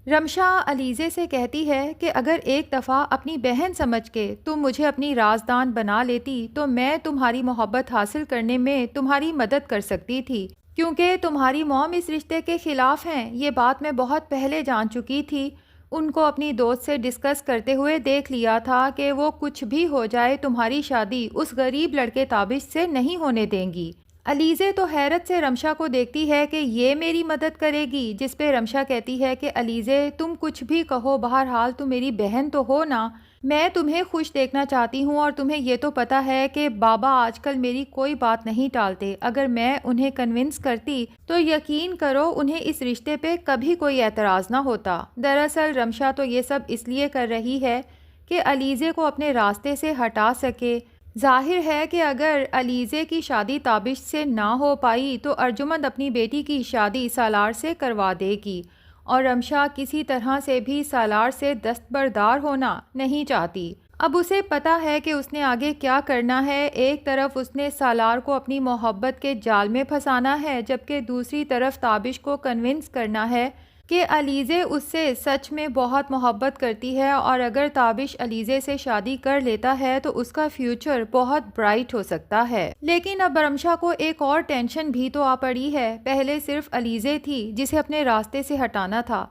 رمشا علیزے سے کہتی ہے کہ اگر ایک دفعہ اپنی بہن سمجھ کے تم مجھے اپنی رازدان بنا لیتی تو میں تمہاری محبت حاصل کرنے میں تمہاری مدد کر سکتی تھی، کیونکہ تمہاری موم اس رشتے کے خلاف ہیں۔ یہ بات میں بہت پہلے جان چکی تھی، ان کو اپنی دوست سے ڈسکس کرتے ہوئے دیکھ لیا تھا کہ وہ کچھ بھی ہو جائے تمہاری شادی اس غریب لڑکے تابش سے نہیں ہونے دیں گی۔ علیزے تو حیرت سے رمشا کو دیکھتی ہے کہ یہ میری مدد کرے گی، جس پہ رمشا کہتی ہے کہ علیزے تم کچھ بھی کہو، بہرحال تم میری بہن تو ہو نا، میں تمہیں خوش دیکھنا چاہتی ہوں اور تمہیں یہ تو پتہ ہے کہ بابا آج کل میری کوئی بات نہیں ٹالتے، اگر میں انہیں کنونس کرتی تو یقین کرو انہیں اس رشتے پہ کبھی کوئی اعتراض نہ ہوتا۔ دراصل رمشا تو یہ سب اس لیے کر رہی ہے کہ علیزے کو اپنے راستے سے ہٹا سکے۔ ظاہر ہے کہ اگر علیزے کی شادی تابش سے نہ ہو پائی تو ارجمند اپنی بیٹی کی شادی سالار سے کروا دے گی، اور رمشا کسی طرح سے بھی سالار سے دستبردار ہونا نہیں چاہتی۔ اب اسے پتہ ہے کہ اس نے آگے کیا کرنا ہے۔ ایک طرف اس نے سالار کو اپنی محبت کے جال میں پھنسانا ہے، جبکہ دوسری طرف تابش کو کنونس کرنا ہے کہ علیزے اس سے سچ میں بہت محبت کرتی ہے، اور اگر تابش علیزے سے شادی کر لیتا ہے تو اس کا فیوچر بہت برائٹ ہو سکتا ہے۔ لیکن اب رمشا کو ایک اور ٹینشن بھی تو آ پڑی ہے۔ پہلے صرف علیزے تھی جسے اپنے راستے سے ہٹانا تھا۔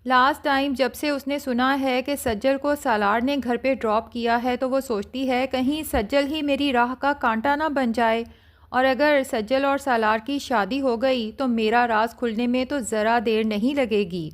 لاسٹ ٹائم جب سے اس نے سنا ہے کہ سجل کو سالار نے گھر پہ ڈراپ کیا ہے تو وہ سوچتی ہے کہیں سجل ہی میری راہ کا کانٹا نہ بن جائے، اور اگر سجل اور سالار کی شادی ہو گئی تو میرا راز کھلنے میں تو ذرا دیر نہیں لگے گی۔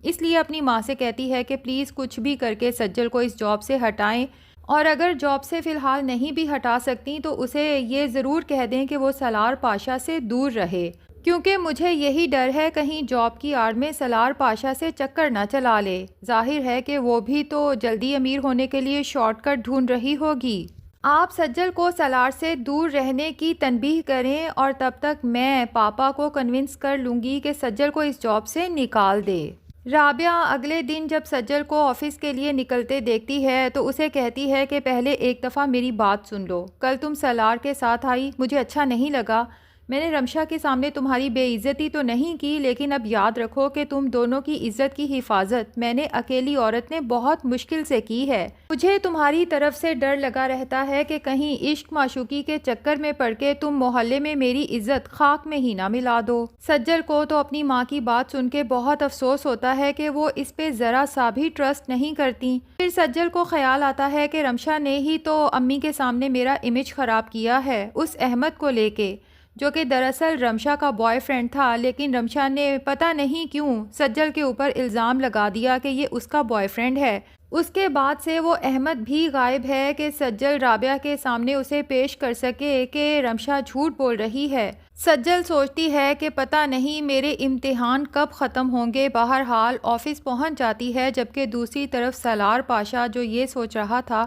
اس لیے اپنی ماں سے کہتی ہے کہ پلیز کچھ بھی کر کے سجل کو اس جاب سے ہٹائیں، اور اگر جاب سے فی الحال نہیں بھی ہٹا سکتی تو اسے یہ ضرور کہہ دیں کہ وہ سالار پاشا سے دور رہے، کیونکہ مجھے یہی ڈر ہے کہیں جاب کی آڑ میں سالار پاشا سے چکر نہ چلا لے۔ ظاہر ہے کہ وہ بھی تو جلدی امیر ہونے کے لیے شارٹ کٹ ڈھونڈ رہی ہوگی۔ آپ سجل کو سالار سے دور رہنے کی تنبیہ کریں، اور تب تک میں پاپا کو کنونس کر لوں گی کہ سجل کو اس جاب سے نکال دے۔ رابعہ اگلے دن جب سجل کو آفس کے لیے نکلتے دیکھتی ہے تو اسے کہتی ہے کہ پہلے ایک دفعہ میری بات سن لو، کل تم سالار کے ساتھ آئی، مجھے اچھا نہیں لگا۔ میں نے رمشا کے سامنے تمہاری بے عزتی تو نہیں کی، لیکن اب یاد رکھو کہ تم دونوں کی عزت کی حفاظت میں نے اکیلی عورت نے بہت مشکل سے کی ہے۔ مجھے تمہاری طرف سے ڈر لگا رہتا ہے کہ کہیں عشق معشوقی کے چکر میں پڑ کے تم محلے میں میری عزت خاک میں ہی نہ ملا دو۔ سجل کو تو اپنی ماں کی بات سن کے بہت افسوس ہوتا ہے کہ وہ اس پہ ذرا سا بھی ٹرسٹ نہیں کرتی۔ پھر سجل کو خیال آتا ہے کہ رمشا نے ہی تو امی کے سامنے میرا امیج خراب کیا ہے اس احمد کو لے کے، جو کہ دراصل رمشا کا بوائے فرینڈ تھا، لیکن رمشا نے پتہ نہیں کیوں سجل کے اوپر الزام لگا دیا کہ یہ اس کا بوائے فرینڈ ہے۔ اس کے بعد سے وہ احمد بھی غائب ہے کہ سجل رابعہ کے سامنے اسے پیش کر سکے کہ رمشا جھوٹ بول رہی ہے۔ سجل سوچتی ہے کہ پتہ نہیں میرے امتحان کب ختم ہوں گے۔ بہرحال آفس پہنچ جاتی ہے، جبکہ دوسری طرف سالار پاشا جو یہ سوچ رہا تھا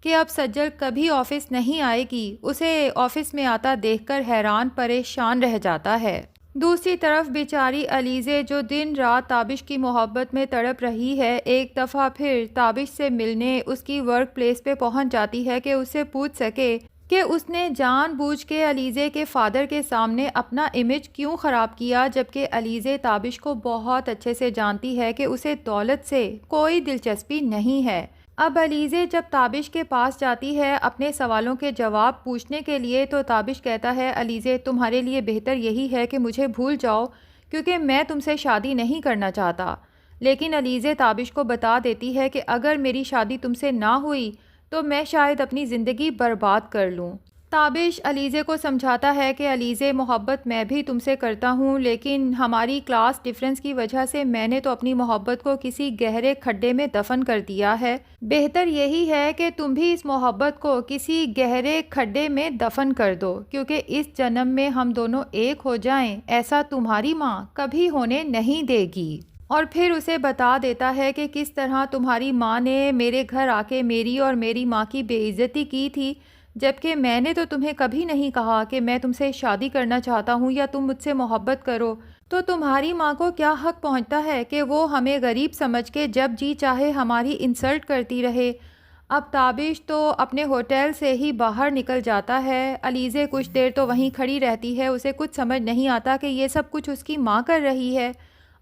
کہ اب سجل کبھی آفس نہیں آئے گی، اسے آفس میں آتا دیکھ کر حیران پریشان رہ جاتا ہے۔ دوسری طرف بیچاری علیزے جو دن رات تابش کی محبت میں تڑپ رہی ہے، ایک دفعہ پھر تابش سے ملنے اس کی ورک پلیس پہ پہنچ جاتی ہے کہ اسے پوچھ سکے کہ اس نے جان بوجھ کے علیزے کے فادر کے سامنے اپنا امیج کیوں خراب کیا، جبکہ علیزے تابش کو بہت اچھے سے جانتی ہے کہ اسے دولت سے کوئی دلچسپی نہیں ہے۔ اب علیزے جب تابش کے پاس جاتی ہے اپنے سوالوں کے جواب پوچھنے کے لیے تو تابش کہتا ہے علیزے تمہارے لیے بہتر یہی ہے کہ مجھے بھول جاؤ، کیونکہ میں تم سے شادی نہیں کرنا چاہتا۔ لیکن علیزے تابش کو بتا دیتی ہے کہ اگر میری شادی تم سے نہ ہوئی تو میں شاید اپنی زندگی برباد کر لوں۔ تابش علیزے کو سمجھاتا ہے کہ علیزے محبت میں بھی تم سے کرتا ہوں، لیکن ہماری کلاس ڈفرینس کی وجہ سے میں نے تو اپنی محبت کو کسی گہرے کھڈے میں دفن کر دیا ہے۔ بہتر یہی ہے کہ تم بھی اس محبت کو کسی گہرے کھڈے میں دفن کر دو، کیونکہ اس جنم میں ہم دونوں ایک ہو جائیں ایسا تمہاری ماں کبھی ہونے نہیں دے گی۔ اور پھر اسے بتا دیتا ہے کہ کس طرح تمہاری ماں نے میرے گھر آ کے میری اور میری ماں کی بے عزتی کی تھی، جبکہ میں نے تو تمہیں کبھی نہیں کہا کہ میں تم سے شادی کرنا چاہتا ہوں یا تم مجھ سے محبت کرو، تو تمہاری ماں کو کیا حق پہنچتا ہے کہ وہ ہمیں غریب سمجھ کے جب جی چاہے ہماری انسلٹ کرتی رہے۔ اب تابش تو اپنے ہوٹل سے ہی باہر نکل جاتا ہے۔ علیزے کچھ دیر تو وہیں کھڑی رہتی ہے، اسے کچھ سمجھ نہیں آتا کہ یہ سب کچھ اس کی ماں کر رہی ہے۔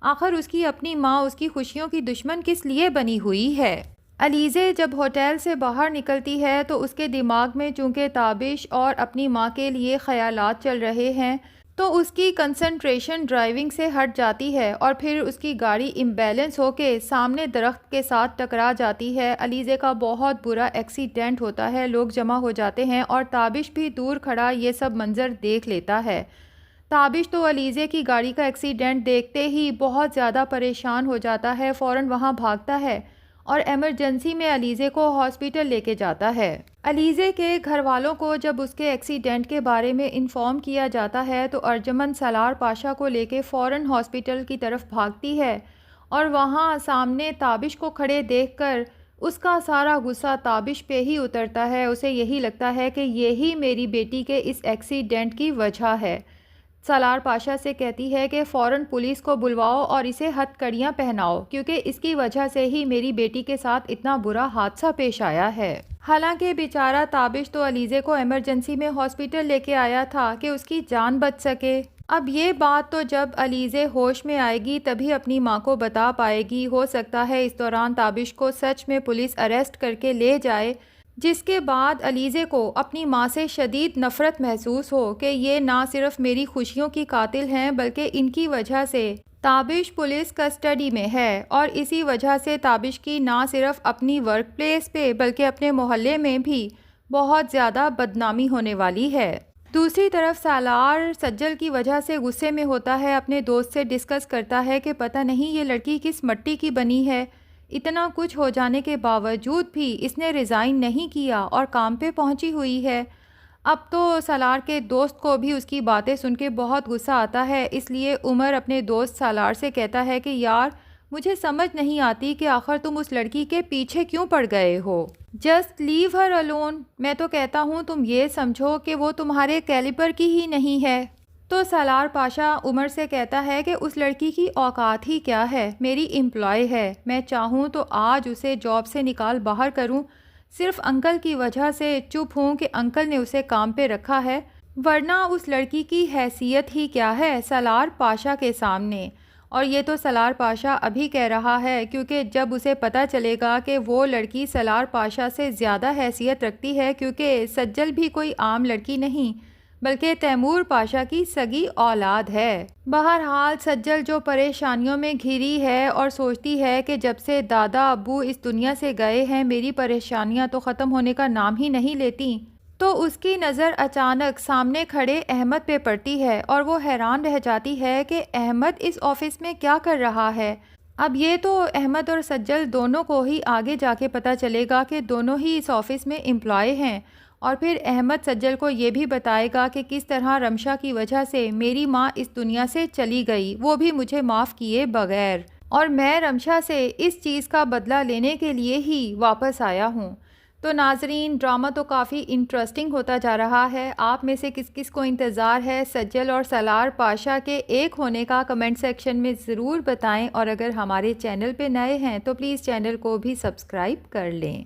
آخر اس کی اپنی ماں اس کی خوشیوں کی دشمن کس لیے بنی ہوئی ہے؟ علیزے جب ہوٹل سے باہر نکلتی ہے تو اس کے دماغ میں چونکہ تابش اور اپنی ماں کے لیے خیالات چل رہے ہیں تو اس کی کنسنٹریشن ڈرائیونگ سے ہٹ جاتی ہے اور پھر اس کی گاڑی امبیلنس ہو کے سامنے درخت کے ساتھ ٹکرا جاتی ہے۔ علیزے کا بہت برا ایکسیڈنٹ ہوتا ہے، لوگ جمع ہو جاتے ہیں اور تابش بھی دور کھڑا یہ سب منظر دیکھ لیتا ہے۔ تابش تو علیزے کی گاڑی کا ایکسیڈنٹ دیکھتے ہی بہت زیادہ پریشان ہو جاتا ہے، فوراً وہاں بھاگتا ہے اور ایمرجنسی میں علیزے کو ہاسپٹل لے کے جاتا ہے۔ علیزے کے گھر والوں کو جب اس کے ایکسیڈنٹ کے بارے میں انفارم کیا جاتا ہے تو ارجمند سالار پاشا کو لے کے فوراً ہاسپٹل کی طرف بھاگتی ہے اور وہاں سامنے تابش کو کھڑے دیکھ کر اس کا سارا غصہ تابش پہ ہی اترتا ہے۔ اسے یہی لگتا ہے کہ یہی میری بیٹی کے اس ایکسیڈنٹ کی وجہ ہے۔ سالار پاشا سے کہتی ہے کہ فوراً پولیس کو بلواؤ اور اسے ہتھ کڑیاں پہناؤ کیونکہ اس کی وجہ سے ہی میری بیٹی کے ساتھ اتنا برا حادثہ پیش آیا ہے۔ حالانکہ بیچارہ تابش تو علیزے کو ایمرجنسی میں ہاسپٹل لے کے آیا تھا کہ اس کی جان بچ سکے۔ اب یہ بات تو جب علیزے ہوش میں آئے گی تبھی اپنی ماں کو بتا پائے گی، ہو سکتا ہے اس دوران تابش کو سچ میں پولیس اریسٹ کر کے لے جائے، جس کے بعد علیزے کو اپنی ماں سے شدید نفرت محسوس ہو کہ یہ نہ صرف میری خوشیوں کی قاتل ہیں بلکہ ان کی وجہ سے تابش پولیس کسٹڈی میں ہے، اور اسی وجہ سے تابش کی نہ صرف اپنی ورک پلیس پہ بلکہ اپنے محلے میں بھی بہت زیادہ بدنامی ہونے والی ہے۔ دوسری طرف سالار سجل کی وجہ سے غصے میں ہوتا ہے، اپنے دوست سے ڈسکس کرتا ہے کہ پتہ نہیں یہ لڑکی کس مٹی کی بنی ہے، اتنا کچھ ہو جانے کے باوجود بھی اس نے ریزائن نہیں کیا اور کام پہ پہنچی ہوئی ہے۔ اب تو سالار کے دوست کو بھی اس کی باتیں سن کے بہت غصہ آتا ہے، اس لیے عمر اپنے دوست سالار سے کہتا ہے کہ یار مجھے سمجھ نہیں آتی کہ آخر تم اس لڑکی کے پیچھے کیوں پڑ گئے ہو، جسٹ لیو ہر الون۔ میں تو کہتا ہوں تم یہ سمجھو کہ وہ تمہارے کیلیبر کی ہی نہیں ہے۔ تو سالار پاشا عمر سے کہتا ہے کہ اس لڑکی کی اوقات ہی کیا ہے، میری امپلائی ہے، میں چاہوں تو آج اسے جاب سے نکال باہر کروں، صرف انکل کی وجہ سے چپ ہوں کہ انکل نے اسے کام پہ رکھا ہے، ورنہ اس لڑکی کی حیثیت ہی کیا ہے سالار پاشا کے سامنے۔ اور یہ تو سالار پاشا ابھی کہہ رہا ہے کیونکہ جب اسے پتہ چلے گا کہ وہ لڑکی سالار پاشا سے زیادہ حیثیت رکھتی ہے، کیونکہ سجل بھی کوئی عام لڑکی نہیں بلکہ تیمور پاشا کی سگی اولاد ہے۔ بہرحال سجل جو پریشانیوں میں گھری ہے اور سوچتی ہے کہ جب سے دادا ابو اس دنیا سے گئے ہیں میری پریشانیاں تو ختم ہونے کا نام ہی نہیں لیتی، تو اس کی نظر اچانک سامنے کھڑے احمد پہ پڑتی ہے اور وہ حیران رہ جاتی ہے کہ احمد اس آفس میں کیا کر رہا ہے۔ اب یہ تو احمد اور سجل دونوں کو ہی آگے جا کے پتہ چلے گا کہ دونوں ہی اس آفس میں امپلائی ہیں، اور پھر احمد سجل کو یہ بھی بتائے گا کہ کس طرح رمشا کی وجہ سے میری ماں اس دنیا سے چلی گئی، وہ بھی مجھے معاف کیے بغیر، اور میں رمشا سے اس چیز کا بدلہ لینے کے لیے ہی واپس آیا ہوں۔ تو ناظرین ڈرامہ تو کافی انٹرسٹنگ ہوتا جا رہا ہے، آپ میں سے کس کس کو انتظار ہے سجل اور سالار پاشا کے ایک ہونے کا کمنٹ سیکشن میں ضرور بتائیں، اور اگر ہمارے چینل پہ نئے ہیں تو پلیز چینل کو بھی سبسکرائب کر لیں۔